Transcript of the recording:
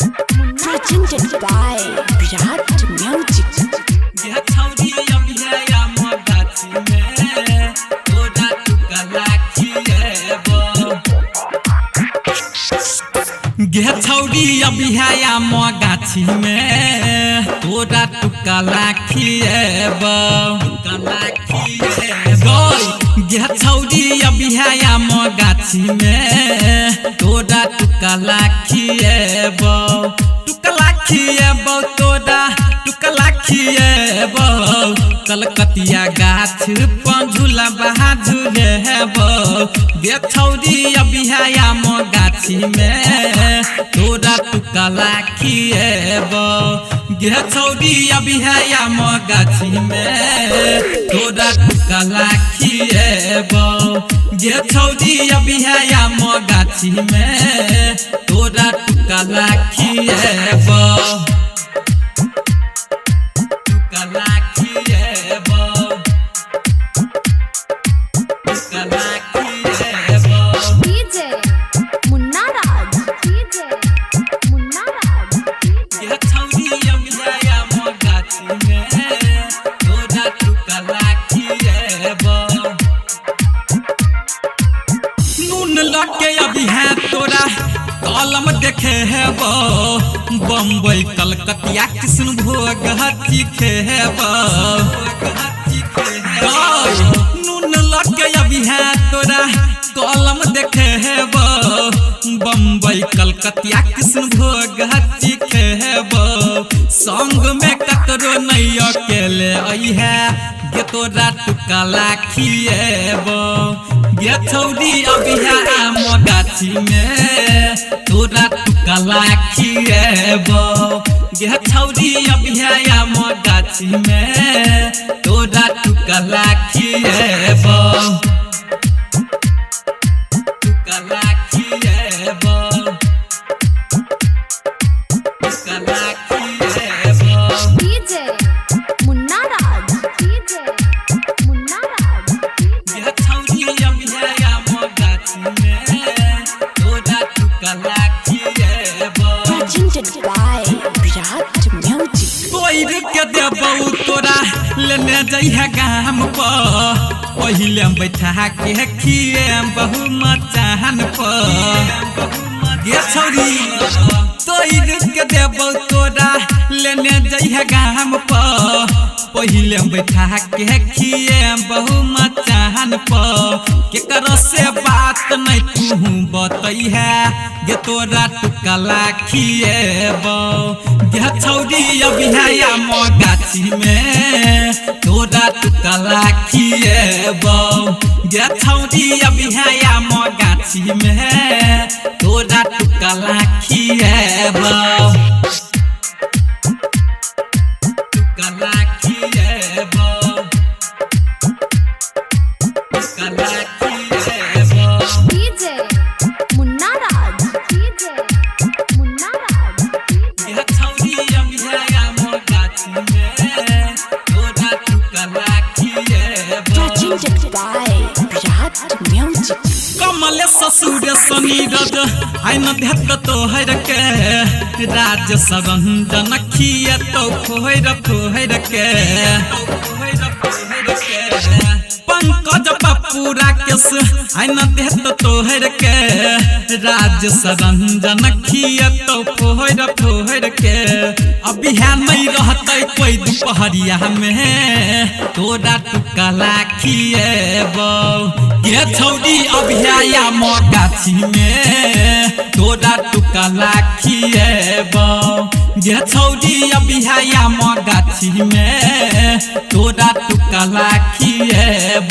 Presented by Virat Music. गे छौरी अबिहाया म गाछी में तोरा टुका लाखिएब गे छौरी अबिहाया म गाछी में तोरा टुका लाखिएब तोरा टुका लाखिएब कलकतिया गाछ पंझुला बहा झुलेब गे छौरी अबिहाया म गाछी में तोरा टुका लाखिएब गे छौरी अबिहाया म गाछी में तोरा टुका लाखिएब गे छौरी अबिहाया म गाछी में तोरा टुका लाखिएब तोरा कलम देखे हेब बम्बई कलकतिया कृष्णभोग चीखे हेब नून लगे अभी है तोरा कलम देखे हेब बम्बई कलकतिया कृष्णभोग चीखे हेब संग में ककरो नहीं अकेले है गे तोरा टुका लाखिएब गे छौरी अबिहाया म गाछी में तोरा टुका लाखिएब गे छौरी अबिहाया म गाछी में तोरा टुका लाखिएब टुका लाखिएब टुका लाखिएब Presented by Virat Music. तोइर के देबौ तोरा लेने जइहा गाम पर पहिले बैठा के खिए बहु मचान पर गे छौरी तोइर के देबौ तोरा लेने जइहा गाम पर पहिले बैठा के खिए बहु मचान पर केकरो से बात नहीं तू बतैहा गे तोरा टुका लाखिएब गे छौरी अबिहाया म गाछी में तोरा टुका लाखिएब गे छौरी अबिहाया म गाछी में तोरा टुका लाखिएब टुका लाखिएब टुका लाखिएब गे छौरी अबिहाया म गाछी में तोरा टुका लाखिएब Presented by Virat Music. कमल ससुर सनीरज आइन भेट तोहर के राज सरंजन खिए तो फोहर फोहर के पंकज पप्पू राकेश आइन भेट तोहर के राज सरंजन खिए तो फोहर फोहर के अभी है नहीं रहते कोई दोपहरिया में तोरा टुका लाखिएब गे छौरी अबिहाया म गाछी में तोरा टुका लाखिएब गे छौरी अबिहाया म गाछी में तोरा टुका लाखिएब